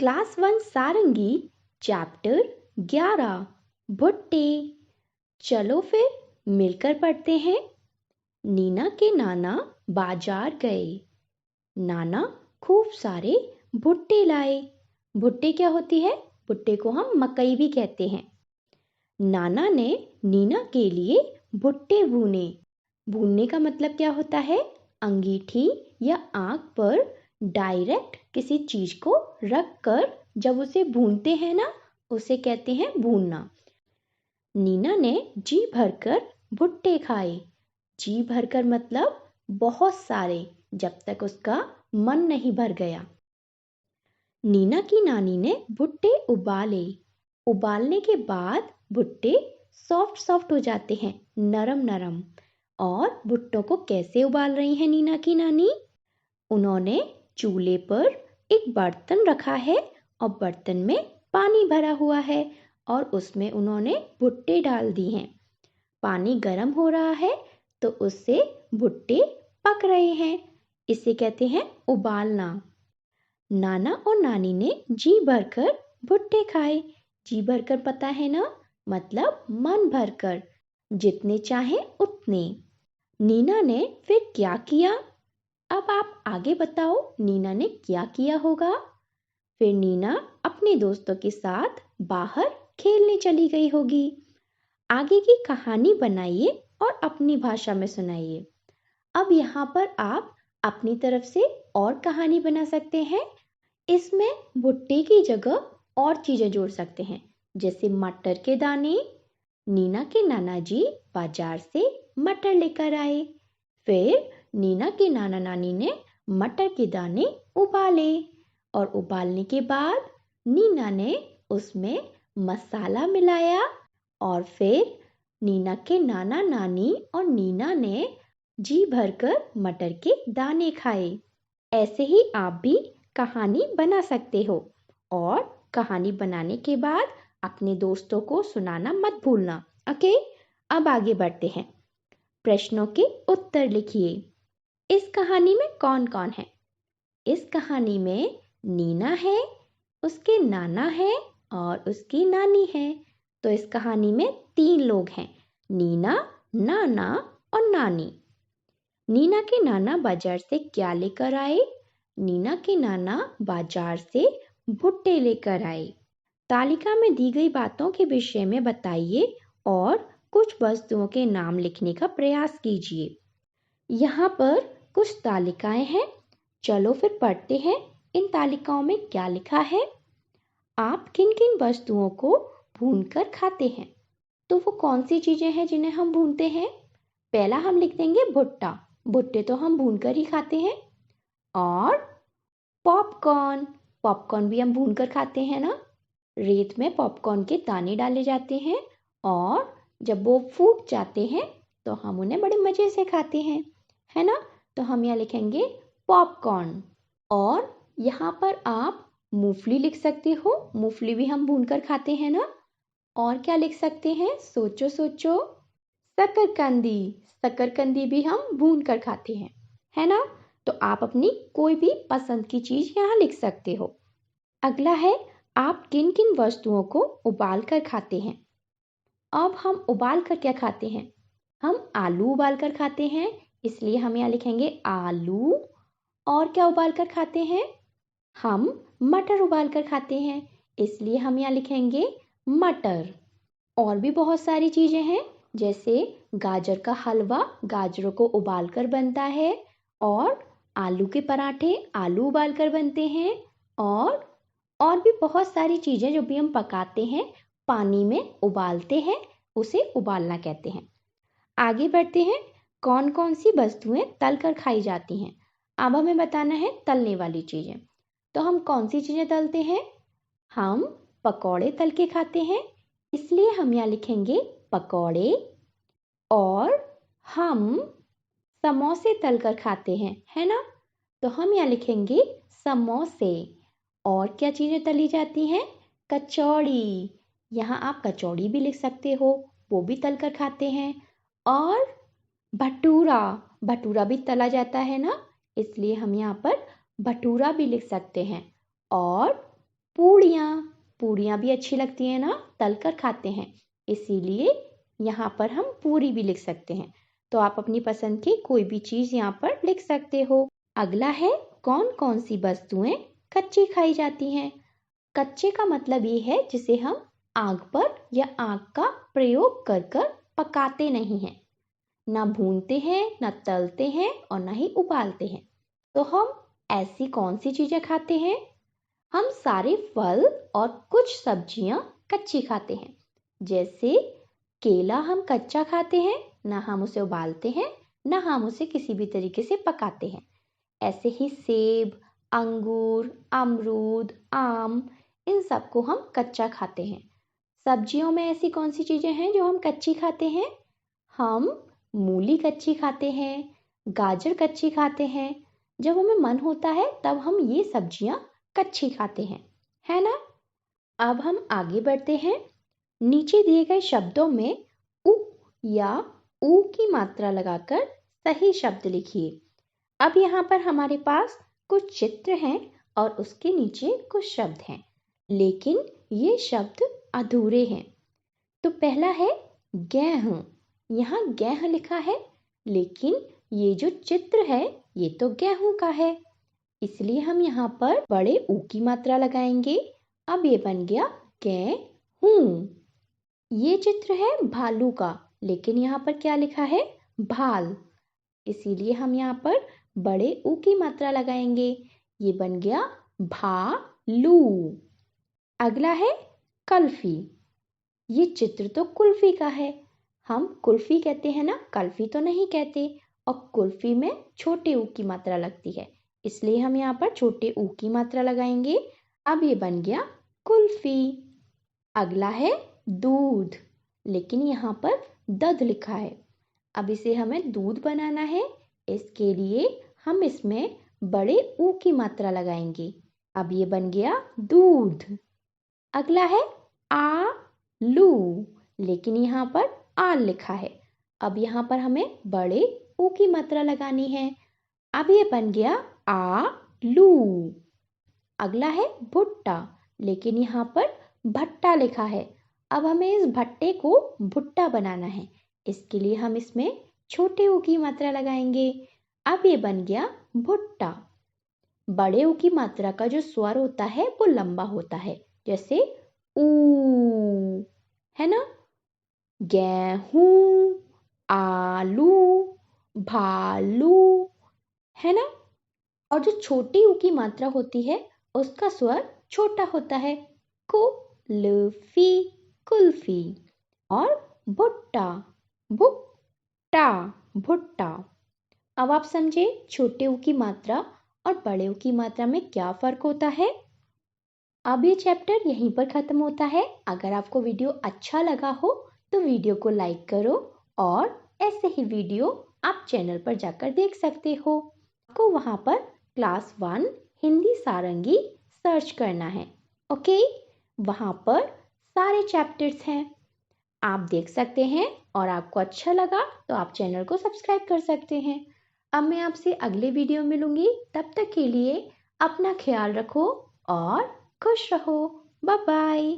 Class 1 सारंगी chapter 11 भुट्टे। चलो फिर मिलकर पढ़ते हैं। नीना के नाना बाजार गए। नाना खूब सारे भुट्टे लाए। भुट्टे क्या होती है? भुट्टे को हम मकई भी कहते हैं। नाना ने नीना के लिए भुट्टे भूने। भूनने का मतलब क्या होता है? अंगीठी या आग पर डायरेक्ट किसी चीज को रख कर जब उसे भूनते हैं ना, उसे कहते हैं भूनना। नीना ने जी भरकर भुट्टे खाए। जी भरकर मतलब बहुत सारे, जब तक उसका मन नहीं भर गया। नीना की नानी ने भुट्टे उबाले। उबालने के बाद भुट्टे सॉफ्ट सॉफ्ट हो जाते हैं, नरम नरम। और भुट्टों को कैसे उबाल रही है नीना की नानी? उन्होंने चूल्हे पर एक बर्तन रखा है और बर्तन में पानी भरा हुआ है और उसमें उन्होंने भुट्टे डाल दी हैं। पानी गर्म हो रहा है तो उससे भुट्टे पक रहे हैं। इसे कहते हैं उबालना। नाना और नानी ने जी भरकर भुट्टे खाए। जी भरकर पता है ना, मतलब मन भरकर, जितने चाहे उतने। नीना ने फिर क्या किया? अब आप आगे बताओ, नीना ने क्या किया होगा? फिर नीना अपने दोस्तों के साथ बाहर खेलने चली गई होगी। आगे की कहानी बनाइए और अपनी भाषा में सुनाइए। अब यहाँ पर आप अपनी तरफ से और कहानी बना सकते हैं। इसमें भुट्टे की जगह और चीजें जोड़ सकते हैं, जैसे मटर के दाने। नीना के नाना जी बाजार से मटर लेकर आए। फिर नीना के नाना नानी ने मटर के दाने उबाले और उबालने के बाद नीना ने उसमें मसाला मिलाया और फिर नीना के नाना नानी और नीना ने जी भरकर मटर के दाने खाए। ऐसे ही आप भी कहानी बना सकते हो और कहानी बनाने के बाद अपने दोस्तों को सुनाना मत भूलना। ओके, अब आगे बढ़ते हैं। प्रश्नों के उत्तर लिखिए। इस कहानी में कौन कौन है? इस कहानी में नीना है, उसके नाना है और उसकी नानी है। तो इस कहानी में 3 लोग हैं, नीना, नाना और नानी। नीना के नाना बाजार से क्या लेकर आए? नीना के नाना बाजार से भुट्टे लेकर आए। तालिका में दी गई बातों के विषय में बताइए और कुछ वस्तुओं के नाम लिखने का प्रयास कीजिए। यहाँ पर कुछ तालिकाएं हैं। चलो फिर पढ़ते हैं इन तालिकाओं में क्या लिखा है। आप किन किन वस्तुओं को भूनकर खाते हैं? तो वो कौन सी चीजें हैं जिन्हें हम भूनते हैं? पहला हम लिख देंगे भुट्टा। भुट्टे तो हम भूनकर ही खाते हैं। और पॉपकॉर्न, पॉपकॉर्न भी हम भूनकर खाते हैं ना। रेत में पॉपकॉर्न के दाने डाले जाते हैं और जब वो फूट जाते हैं तो हम उन्हें बड़े मजे से खाते हैं, है ना। तो हम यहाँ लिखेंगे पॉपकॉर्न। और यहाँ पर आप मूंगफली लिख सकते हो। मूंगफली भी हम भूनकर खाते हैं ना। और क्या लिख सकते हैं? सोचो सोचो। शकरकंदी, शकरकंदी भी हम भूनकर खाते हैं, है ना। तो आप अपनी कोई भी पसंद की चीज यहाँ लिख सकते हो। अगला है, आप किन किन वस्तुओं को उबाल कर खाते हैं? अब हम उबाल कर क्या खाते हैं? हम आलू उबाल कर खाते हैं, इसलिए हम यहाँ लिखेंगे आलू। और क्या उबाल कर खाते हैं? हम मटर उबाल कर खाते हैं, इसलिए हम यहाँ लिखेंगे मटर। और भी बहुत सारी चीजें हैं, जैसे गाजर का हलवा गाजरों को उबाल कर बनता है और आलू के पराठे आलू उबाल कर बनते हैं। और भी बहुत सारी चीजें जो भी हम पकाते हैं, पानी में उबालते हैं, उसे उबालना कहते हैं। आगे बढ़ते हैं। कौन कौन सी वस्तुएं तल कर खाई जाती हैं? अब हमें बताना है तलने वाली चीजें। तो हम कौन सी चीजें तलते हैं? हम पकौड़े तल के खाते हैं, इसलिए हम यहाँ लिखेंगे पकौड़े। और हम समोसे तलकर खाते हैं, है ना। तो हम यहाँ लिखेंगे समोसे। और क्या चीजें तली जाती हैं? कचौड़ी। यहाँ आप कचौड़ी भी लिख सकते हो, वो भी तलकर खाते हैं। और भटूरा, भटूरा भी तला जाता है ना, इसलिए हम यहाँ पर भटूरा भी लिख सकते हैं। और पूड़ियाँ। पूड़ियाँ भी अच्छी लगती है ना, तलकर खाते हैं, इसीलिए यहाँ पर हम पूरी भी लिख सकते हैं। तो आप अपनी पसंद की कोई भी चीज़ यहाँ पर लिख सकते हो। अगला है कौन कौन सी वस्तुएं कच्ची खाई जाती हैं। कच्चे का मतलब ये है जिसे हम आग पर या आग का प्रयोग कर कर पकाते नहीं हैं, ना भूनते हैं, ना तलते हैं और ना ही उबालते हैं। तो हम ऐसी कौन सी चीजें खाते हैं? हम सारे फल और कुछ सब्जियां कच्ची खाते हैं। जैसे केला हम कच्चा खाते हैं, ना हम उसे उबालते हैं, ना हम उसे किसी भी तरीके से पकाते हैं। ऐसे ही सेब, अंगूर, अमरूद, आम, इन सबको हम कच्चा खाते हैं। सब्जियों में ऐसी कौन सी चीजें हैं जो हम कच्ची खाते हैं? हम मूली कच्ची खाते हैं, गाजर कच्ची खाते हैं। जब हमें मन होता है तब हम ये सब्जियां कच्ची खाते हैं, है ना? अब हम आगे बढ़ते हैं। नीचे दिए गए शब्दों में उ या ऊ की मात्रा लगाकर सही शब्द लिखिए। अब यहाँ पर हमारे पास कुछ चित्र हैं और उसके नीचे कुछ शब्द हैं, लेकिन ये शब्द अधूरे हैं। तो पहला है गेहूं। यहाँ गेह लिखा है, लेकिन ये जो चित्र है ये तो गेहूं का है, इसलिए हम यहाँ पर बड़े ऊ की मात्रा लगाएंगे। अब ये बन गया गेहूं। ये चित्र है भालू का, लेकिन यहाँ पर क्या लिखा है? भाल, इसीलिए हम यहाँ पर बड़े ऊ की मात्रा लगाएंगे। ये बन गया भालू। अगला है कल्फी। ये चित्र तो कुल्फी का है, हम कुल्फी कहते हैं ना, कल्फी तो नहीं कहते। और कुल्फी में छोटे ऊ की मात्रा लगती है, इसलिए हम यहाँ पर छोटे ऊ की मात्रा लगाएंगे। अब ये बन गया कुल्फी। अगला है दूध, लेकिन यहाँ पर दध लिखा है। अब इसे हमें दूध बनाना है, इसके लिए हम इसमें बड़े ऊ की मात्रा लगाएंगे। अब ये बन गया दूध। अगला है आलू, लेकिन यहाँ पर आल लिखा है। अब यहाँ पर हमें बड़े ऊ की मात्रा लगानी है। अब ये बन गया आलू। अगला है भुट्टा, लेकिन यहाँ पर भट्टा लिखा है। अब हमें इस भट्टे को भुट्टा बनाना है, इसके लिए हम इसमें छोटे ऊ की मात्रा लगाएंगे। अब ये बन गया भुट्टा। बड़े ऊ की मात्रा का जो स्वर होता है वो लंबा होता है, जैसे ऊ, है ना? गेहूं, आलू, भालू, है ना? और जो छोटी ऊ की मात्रा होती है उसका स्वर छोटा होता है, कुल्फी, कुल्फी। और भुट्टा, भुट्टा, भुट्टा। अब आप समझे छोटे ऊ की मात्रा और बड़े ऊ की मात्रा में क्या फर्क होता है। अब ये चैप्टर यहीं पर खत्म होता है। अगर आपको वीडियो अच्छा लगा हो तो वीडियो को लाइक करो, और ऐसे ही वीडियो आप चैनल पर जाकर देख सकते हो। आपको वहाँ पर क्लास 1 हिंदी सारंगी सर्च करना है, ओके? वहाँ पर सारे चैप्टर्स हैं, आप देख सकते हैं। और आपको अच्छा लगा तो आप चैनल को सब्सक्राइब कर सकते हैं। अब मैं आपसे अगले वीडियो में मिलूंगी, तब तक के लिए अपना ख्याल रखो और खुश रहो। Bye bye.